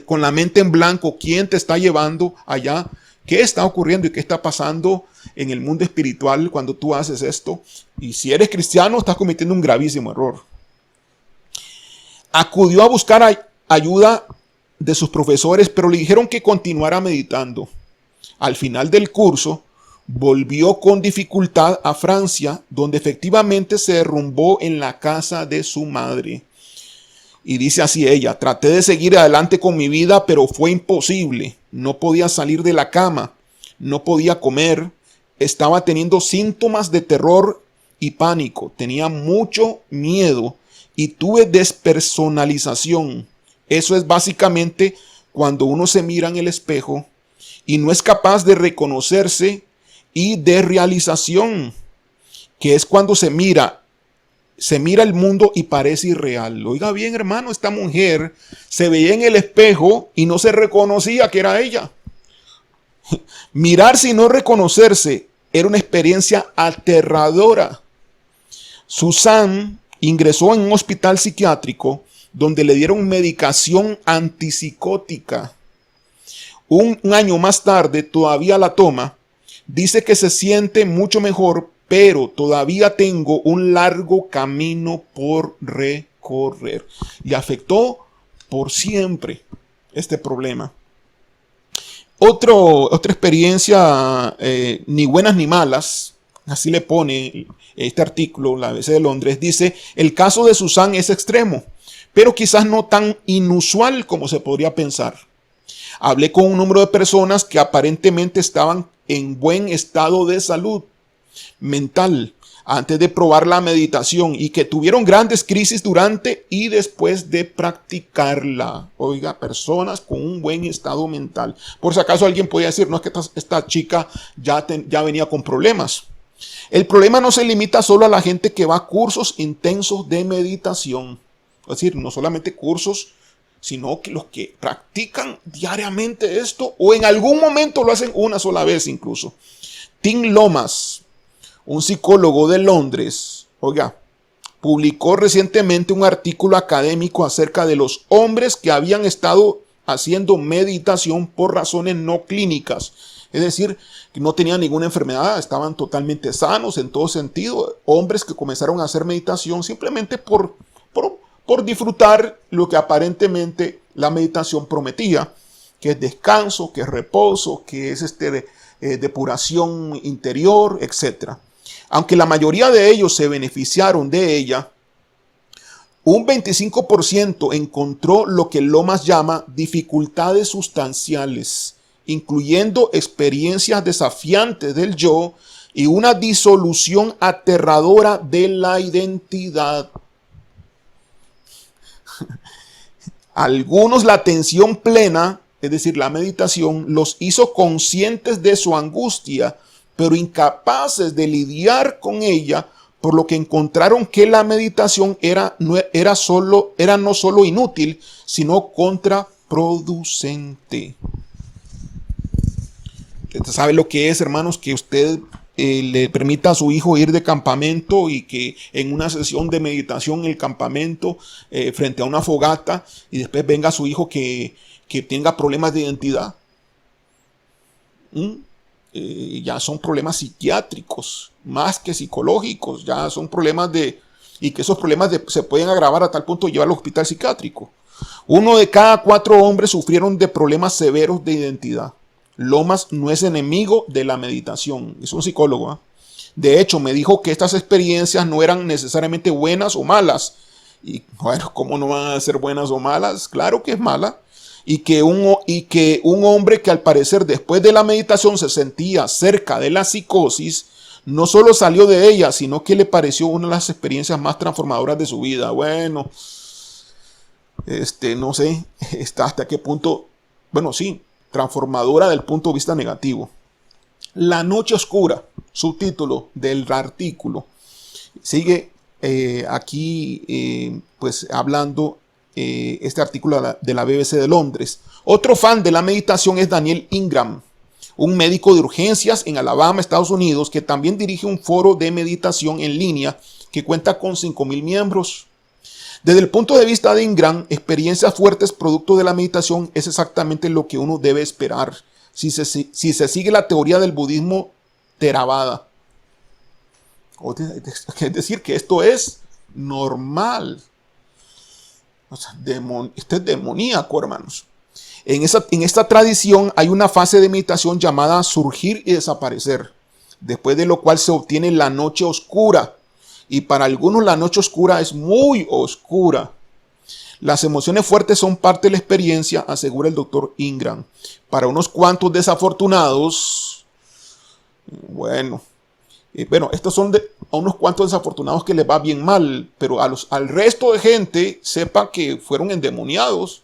con la mente en blanco. ¿Quién te está llevando allá? ¿Qué está ocurriendo y qué está pasando en el mundo espiritual cuando tú haces esto? Y si eres cristiano, estás cometiendo un gravísimo error. Acudió a buscar ayuda de sus profesores, pero le dijeron que continuara meditando. Al final del curso, volvió con dificultad a Francia, donde efectivamente se derrumbó en la casa de su madre. Y dice así ella: traté de seguir adelante con mi vida, pero fue imposible. No podía salir de la cama, no podía comer, estaba teniendo síntomas de terror y pánico, tenía mucho miedo y tuve despersonalización. Eso es básicamente cuando uno se mira en el espejo y no es capaz de reconocerse, y de realización, que es cuando se mira el mundo y parece irreal. Oiga bien, hermano, esta mujer se veía en el espejo y no se reconocía que era ella. Mirarse y no reconocerse era una experiencia aterradora. Susan ingresó en un hospital psiquiátrico donde le dieron medicación antipsicótica. Un año más tarde todavía la toma. Dice que se siente mucho mejor, pero todavía tengo un largo camino por recorrer. Y afectó por siempre este problema. Otra experiencia, ni buenas ni malas, así le pone este artículo, la ABC de Londres, dice: el caso de Susan es extremo, pero quizás no tan inusual como se podría pensar. Hablé con un número de personas que aparentemente estaban en buen estado de salud mental antes de probar la meditación y que tuvieron grandes crisis durante y después de practicarla. Oiga, personas con un buen estado mental. Por si acaso alguien podría decir: no, es que esta chica ya venía con problemas. El problema no se limita solo a la gente que va a cursos intensos de meditación. Es decir, no solamente cursos, sino que los que practican diariamente esto o en algún momento lo hacen una sola vez incluso. Tim Lomas, un psicólogo de Londres, oiga, publicó recientemente un artículo académico acerca de los hombres que habían estado haciendo meditación por razones no clínicas. Es decir, que no tenían ninguna enfermedad, estaban totalmente sanos en todo sentido. Hombres que comenzaron a hacer meditación simplemente por disfrutar lo que aparentemente la meditación prometía, que es descanso, que es reposo, que es depuración interior, etc. Aunque la mayoría de ellos se beneficiaron de ella, un 25% encontró lo que Lomas llama dificultades sustanciales, incluyendo experiencias desafiantes del yo y una disolución aterradora de la identidad. Algunos la atención plena, es decir, la meditación, los hizo conscientes de su angustia, pero incapaces de lidiar con ella, por lo que encontraron que la meditación era no solo inútil, sino contraproducente. Usted sabe lo que es, hermanos, que usted le permita a su hijo ir de campamento y que en una sesión de meditación en el campamento, frente a una fogata, y después venga su hijo que tenga problemas de identidad. Ya son problemas psiquiátricos, más que psicológicos, ya son problemas y que esos problemas se pueden agravar a tal punto de llevar al hospital psiquiátrico. 1 de cada 4 hombres sufrieron de problemas severos de identidad. Lomas no es enemigo de la meditación, es un psicólogo, ¿eh? De hecho, me dijo que estas experiencias no eran necesariamente buenas o malas. Y bueno, ¿cómo no van a ser buenas o malas? Claro que es mala. Y que un hombre que al parecer después de la meditación se sentía cerca de la psicosis, no solo salió de ella, sino que le pareció una de las experiencias más transformadoras de su vida. Bueno, no sé hasta qué punto, bueno, sí, transformadora del punto de vista negativo. La noche oscura, subtítulo del artículo. Sigue aquí pues hablando este artículo de la BBC de Londres. Otro fan de la meditación es Daniel Ingram, un médico de urgencias en Alabama, Estados Unidos, que también dirige un foro de meditación en línea que cuenta con 5,000 miembros. Desde el punto de vista de Ingram, experiencias fuertes producto de la meditación es exactamente lo que uno debe esperar si se sigue la teoría del budismo Theravada. Es decir, que esto es normal. O sea, esto es demoníaco, hermanos. En esta tradición hay una fase de meditación llamada surgir y desaparecer, después de lo cual se obtiene la noche oscura. Y para algunos la noche oscura es muy oscura. Las emociones fuertes son parte de la experiencia, asegura el doctor Ingram. Para unos cuantos desafortunados, bueno, estos son a unos cuantos desafortunados que les va bien mal, pero al resto de gente, sepa que fueron endemoniados,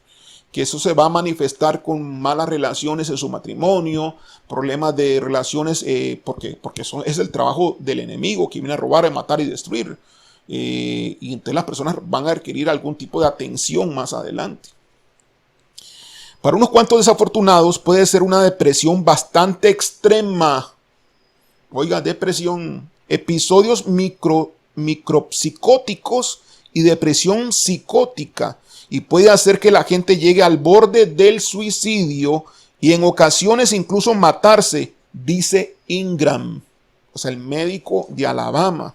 que eso se va a manifestar con malas relaciones en su matrimonio, problemas de relaciones, porque es el trabajo del enemigo que viene a robar, a matar y destruir. Y entonces las personas van a adquirir algún tipo de atención más adelante. Para unos cuantos desafortunados puede ser una depresión bastante extrema. Oiga, depresión, episodios micropsicóticos y depresión psicótica. Y puede hacer que la gente llegue al borde del suicidio y en ocasiones incluso matarse, dice Ingram, o sea, el médico de Alabama,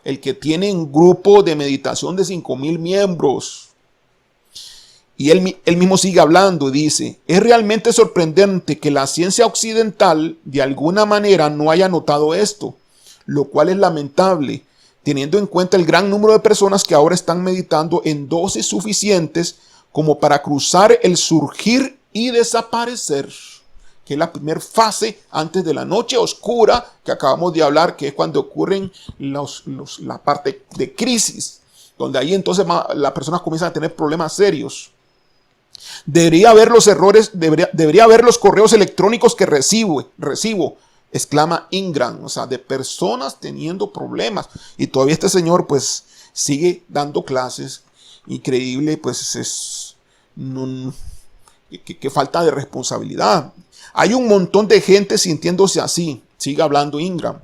el que tiene un grupo de meditación de 5,000 miembros. Y él mismo sigue hablando y dice, es realmente sorprendente que la ciencia occidental de alguna manera no haya notado esto, lo cual es lamentable, teniendo en cuenta el gran número de personas que ahora están meditando en dosis suficientes como para cruzar el surgir y desaparecer, que es la primera fase antes de la noche oscura que acabamos de hablar, que es cuando ocurren la parte de crisis, donde ahí entonces las personas comienzan a tener problemas serios. Debería haber los errores, debería haber los correos electrónicos que recibo, exclama Ingram, o sea, de personas teniendo problemas. Y todavía este señor pues sigue dando clases. Increíble, pues qué falta de responsabilidad. Hay un montón de gente sintiéndose así, sigue hablando Ingram.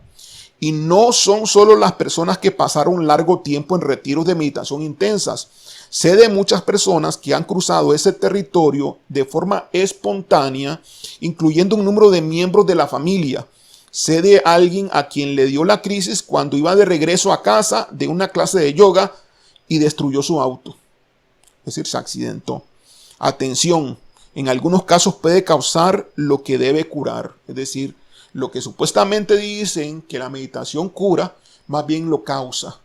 Y no son solo las personas que pasaron largo tiempo en retiros de meditación intensas. Sé de muchas personas que han cruzado ese territorio de forma espontánea, incluyendo un número de miembros de la familia. Sé de alguien a quien le dio la crisis cuando iba de regreso a casa de una clase de yoga y destruyó su auto. Es decir, se accidentó. Atención, en algunos casos puede causar lo que debe curar. Es decir, lo que supuestamente dicen que la meditación cura, más bien lo causa.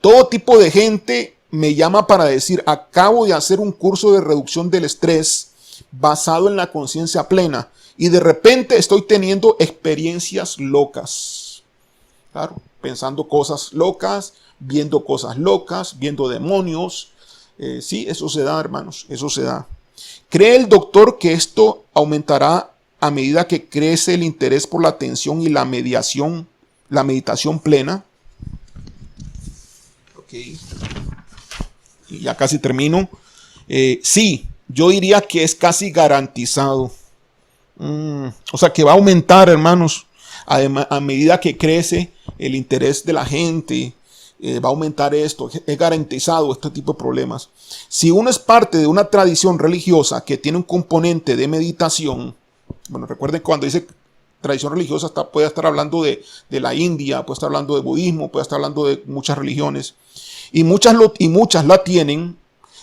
Todo tipo de gente me llama para decir, acabo de hacer un curso de reducción del estrés basado en la conciencia plena y de repente estoy teniendo experiencias locas. Claro, pensando cosas locas, viendo cosas locas, viendo demonios. Sí, eso se da, hermanos, eso se da. ¿Cree el doctor que esto aumentará a medida que crece el interés por la atención y la meditación plena? Y ya casi termino. Sí, yo diría que es casi garantizado. O sea que va a aumentar, hermanos, a medida que crece el interés de la gente. Va a aumentar esto, es garantizado este tipo de problemas. Si uno es parte de una tradición religiosa que tiene un componente de meditación, bueno, recuerden cuando dice tradición religiosa puede estar hablando de la India, puede estar hablando de budismo, puede estar hablando de muchas religiones, y muchas la tienen,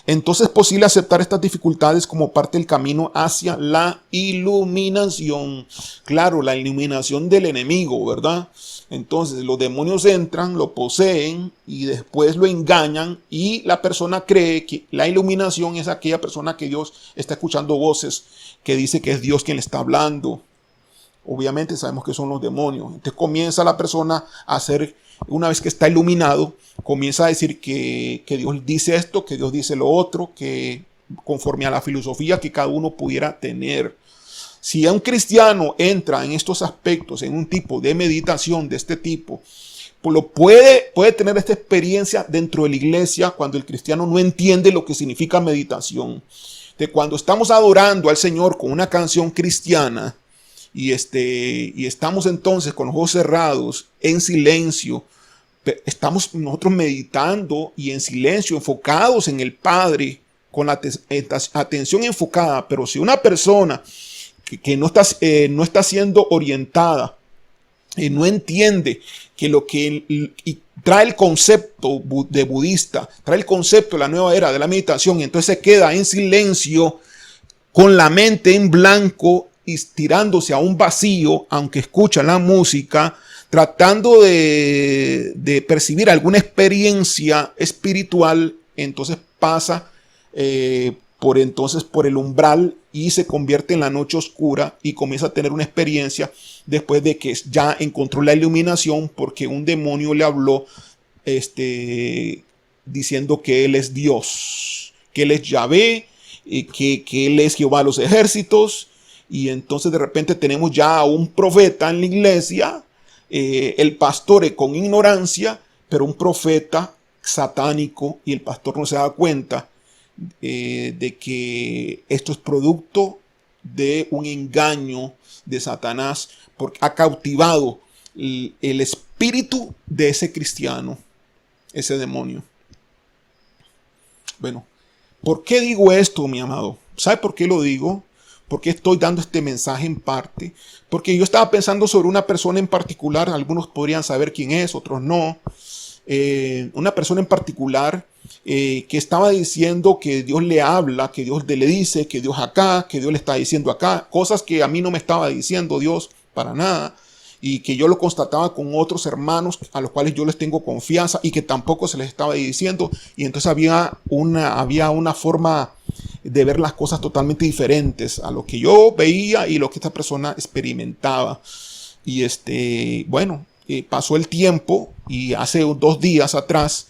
entonces es posible aceptar estas dificultades como parte del camino hacia la iluminación. Claro, la iluminación del enemigo, ¿verdad? Entonces los demonios entran, lo poseen y después lo engañan y la persona cree que la iluminación es aquella persona que Dios está escuchando voces, que dice que es Dios quien le está hablando. Obviamente sabemos que son los demonios. Entonces comienza la persona a hacer, una vez que está iluminado, comienza a decir que Dios dice esto, que Dios dice lo otro, que conforme a la filosofía que cada uno pudiera tener. Si un cristiano entra en estos aspectos, en un tipo de meditación de este tipo, pues puede tener esta experiencia dentro de la iglesia cuando el cristiano no entiende lo que significa meditación. De cuando estamos adorando al Señor con una canción cristiana y estamos entonces con los ojos cerrados, en silencio, estamos nosotros meditando y en silencio, enfocados en el Padre, con la atención enfocada. Pero si una persona que no está siendo orientada y no entiende que lo que y trae el concepto de budista, trae el concepto de la nueva era de la meditación, y entonces se queda en silencio con la mente en blanco y tirándose a un vacío, aunque escucha la música, tratando de percibir alguna experiencia espiritual, entonces pasa por el umbral y se convierte en la noche oscura y comienza a tener una experiencia después de que ya encontró la iluminación, porque un demonio le habló diciendo que él es Dios, que él es Yahvé, que él es Jehová de los ejércitos. Y entonces de repente tenemos ya a un profeta en la iglesia, el pastor con ignorancia, pero un profeta satánico, y el pastor no se da cuenta de que esto es producto de un engaño de Satanás, porque ha cautivado el espíritu de ese cristiano, ese demonio. Bueno, ¿por qué digo esto, mi amado? ¿Sabe por qué lo digo? ¿Por qué estoy dando este mensaje en parte? Porque yo estaba pensando sobre una persona en particular. Algunos podrían saber quién es, otros no. Una persona en particular que estaba diciendo que Dios le habla, que Dios le dice, que Dios acá, que Dios le está diciendo acá. Cosas que a mí no me estaba diciendo Dios para nada. Y que yo lo constataba con otros hermanos a los cuales yo les tengo confianza y que tampoco se les estaba diciendo. Y entonces había una forma de ver las cosas totalmente diferentes a lo que yo veía y lo que esta persona experimentaba. Y bueno, pasó el tiempo y hace 2 días atrás,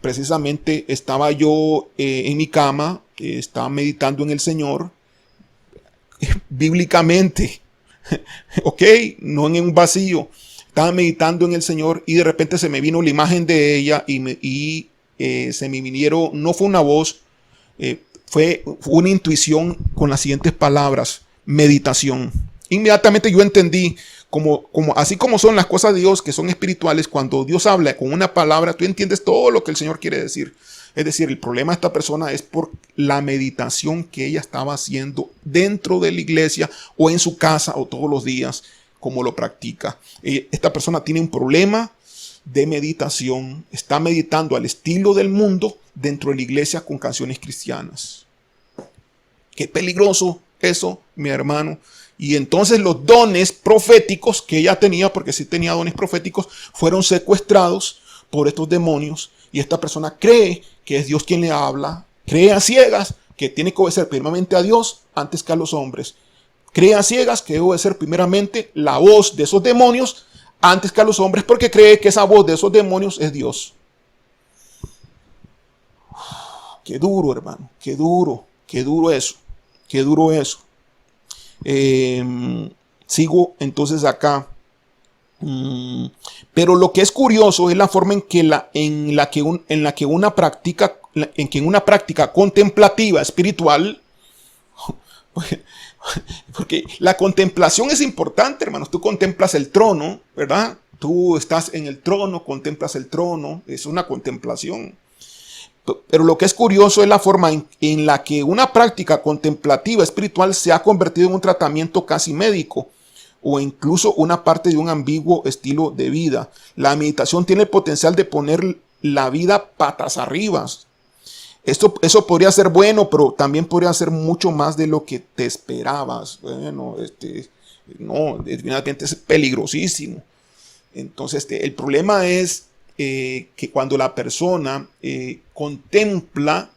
precisamente estaba yo en mi cama, estaba meditando en el Señor, bíblicamente. Ok, no en un vacío. Estaba meditando en el Señor y de repente se me vino la imagen de ella y se me vinieron, no fue una voz, fue una intuición con las siguientes palabras: meditación. Inmediatamente yo entendí, así como son las cosas de Dios que son espirituales, cuando Dios habla con una palabra, tú entiendes todo lo que el Señor quiere decir. Es decir, el problema de esta persona es por la meditación que ella estaba haciendo dentro de la iglesia o en su casa o todos los días, como lo practica. Esta persona tiene un problema de meditación, está meditando al estilo del mundo dentro de la iglesia con canciones cristianas. Qué peligroso eso, mi hermano. Y entonces los dones proféticos que ella tenía, porque sí tenía dones proféticos, fueron secuestrados por estos demonios. Y esta persona cree que es Dios quien le habla, cree a ciegas que tiene que obedecer primeramente a Dios antes que a los hombres. Cree a ciegas que debe obedecer primeramente la voz de esos demonios antes que a los hombres, porque cree que esa voz de esos demonios es Dios. Qué duro, hermano, qué duro eso, qué duro eso. Sigo entonces acá. Pero lo que es curioso es la forma en la que una práctica contemplativa espiritual, porque la contemplación es importante, hermanos. Tú contemplas el trono, ¿verdad? Tú estás en el trono, contemplas el trono, es una contemplación. Pero lo que es curioso es la forma en la que una práctica contemplativa espiritual se ha convertido en un tratamiento casi médico, o incluso una parte de un ambiguo estilo de vida. La meditación tiene el potencial de poner la vida patas arriba. Eso podría ser bueno, pero también podría ser mucho más de lo que te esperabas. Bueno, no, finalmente es peligrosísimo. Entonces, el problema es que cuando la persona contempla,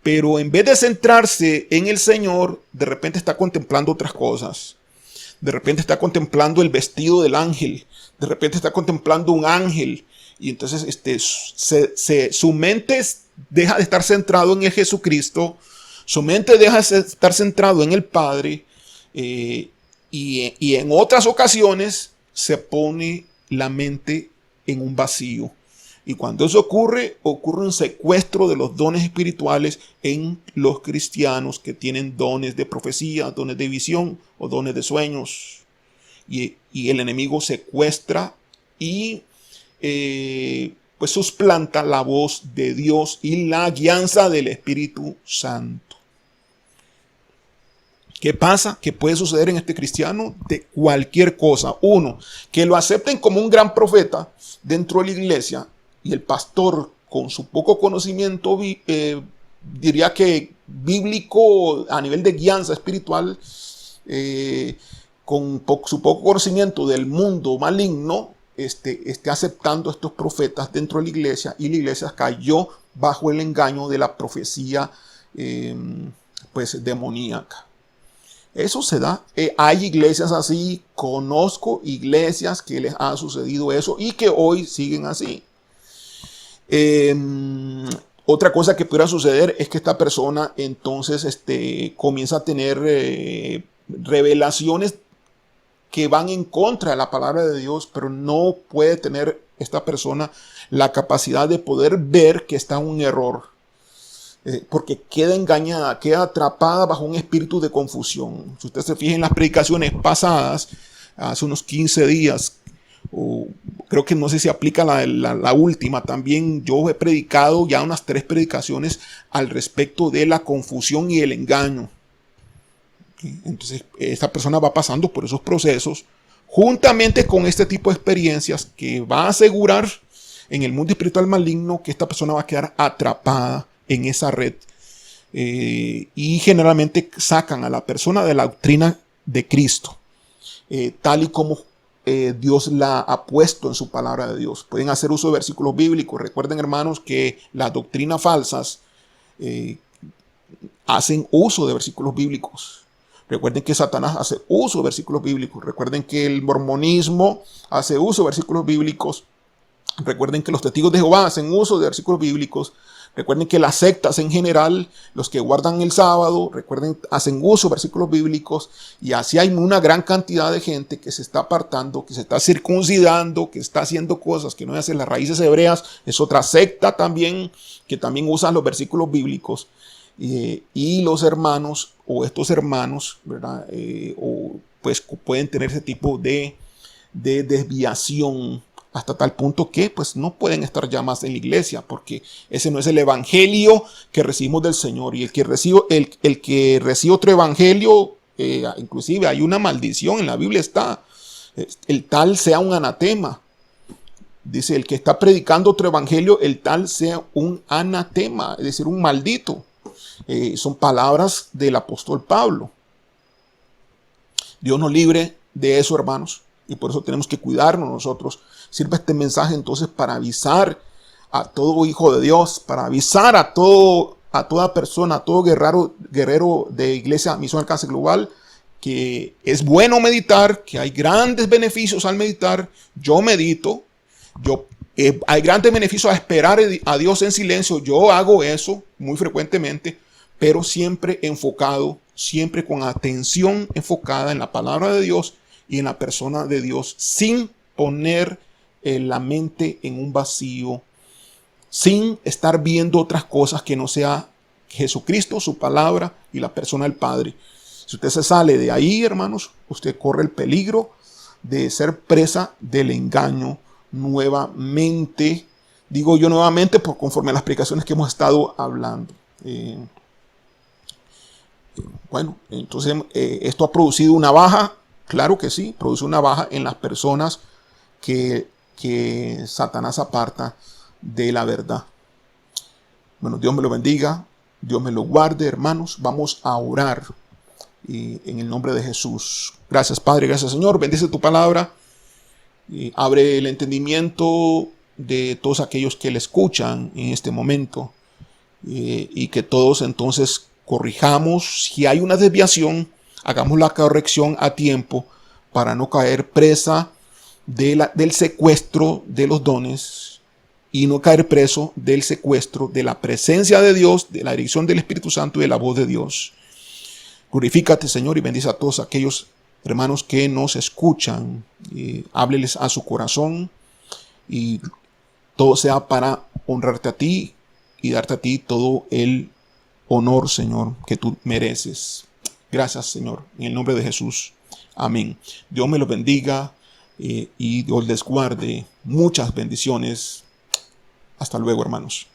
pero en vez de centrarse en el Señor, de repente está contemplando otras cosas. De repente está contemplando el vestido del ángel. De repente está contemplando un ángel. Y entonces su mente deja de estar centrado en el Jesucristo. Su mente deja de estar centrado en el Padre. Y en otras ocasiones se pone la mente en un vacío. Y cuando eso ocurre un secuestro de los dones espirituales en los cristianos que tienen dones de profecía, dones de visión o dones de sueños. Y el enemigo secuestra y pues suplanta la voz de Dios y la guianza del Espíritu Santo. ¿Qué pasa? ¿Qué puede suceder en este cristiano? De cualquier cosa. Uno, que lo acepten como un gran profeta dentro de la iglesia. Y el pastor, con su poco conocimiento, diría que bíblico a nivel de guianza espiritual, con su poco conocimiento del mundo maligno, esté aceptando a estos profetas dentro de la iglesia, y la iglesia cayó bajo el engaño de la profecía pues demoníaca. Eso se da. Hay iglesias así, conozco iglesias que les ha sucedido eso y que hoy siguen así. Otra cosa que pudiera suceder es que esta persona entonces comienza a tener revelaciones que van en contra de la palabra de Dios, pero no puede tener esta persona la capacidad de poder ver que está en un error. porque queda engañada, queda atrapada bajo un espíritu de confusión. Si usted se fija en las predicaciones pasadas, hace unos 15 días, o creo que no sé si aplica la última, también yo he predicado ya unas 3 predicaciones al respecto de la confusión y el engaño. Entonces esta persona va pasando por esos procesos juntamente con este tipo de experiencias que va a asegurar en el mundo espiritual maligno que esta persona va a quedar atrapada en esa red. Y generalmente sacan a la persona de la doctrina de Cristo, tal y como Dios la ha puesto en su palabra de Dios. Pueden hacer uso de versículos bíblicos. Recuerden, hermanos, que las doctrinas falsas hacen uso de versículos bíblicos. Recuerden que Satanás hace uso de versículos bíblicos. Recuerden que el mormonismo hace uso de versículos bíblicos. Recuerden que los testigos de Jehová hacen uso de versículos bíblicos. Recuerden que las sectas en general, los que guardan el sábado, recuerden, hacen uso de versículos bíblicos. Y así hay una gran cantidad de gente que se está apartando, que se está circuncidando, que está haciendo cosas que no hacen las raíces hebreas. Es otra secta también, que también usan los versículos bíblicos. Y los hermanos, o estos hermanos, ¿verdad? Pues pueden tener ese tipo de desviación, hasta tal punto que pues no pueden estar ya más en la iglesia, porque ese no es el evangelio que recibimos del Señor. Y el que recibe otro evangelio, inclusive hay una maldición, en la Biblia está, el tal sea un anatema. Dice, el que está predicando otro evangelio, el tal sea un anatema, es decir, un maldito. Son palabras del apóstol Pablo. Dios nos libre de eso, hermanos, y por eso tenemos que cuidarnos nosotros. Sirve este mensaje entonces para avisar a todo hijo de Dios, para avisar a toda persona, a todo guerrero de Iglesia Misión Alcance Global, que es bueno meditar, que hay grandes beneficios al meditar. Yo medito, hay grandes beneficios a esperar a Dios en silencio. Yo hago eso muy frecuentemente, pero siempre enfocado, siempre con atención enfocada en la palabra de Dios y en la persona de Dios, sin poner la mente en un vacío, sin estar viendo otras cosas que no sea Jesucristo, su palabra y la persona del Padre. Si usted se sale de ahí, hermanos, usted corre el peligro de ser presa del engaño nuevamente. Digo yo nuevamente por conforme a las explicaciones que hemos estado hablando. Bueno, entonces esto ha producido una baja, claro que sí, produce una baja en las personas que Satanás aparta de la verdad. Bueno, Dios me lo bendiga, Dios me lo guarde, hermanos. Vamos a orar en el nombre de Jesús. Gracias, Padre, gracias, Señor. Bendice tu palabra. Abre el entendimiento de todos aquellos que le escuchan en este momento. Y que todos entonces corrijamos. Si hay una desviación, hagamos la corrección a tiempo para no caer presa del secuestro de los dones y no caer preso del secuestro de la presencia de Dios, de la dirección del Espíritu Santo y de la voz de Dios. Glorifícate, Señor, y bendice a todos aquellos hermanos que nos escuchan. Hábleles a su corazón y todo sea para honrarte a ti y darte a ti todo el honor, Señor, que tú mereces. Gracias, Señor, en el nombre de Jesús. Amén. Dios me los bendiga y Dios les guarde. Muchas bendiciones. Hasta luego, hermanos.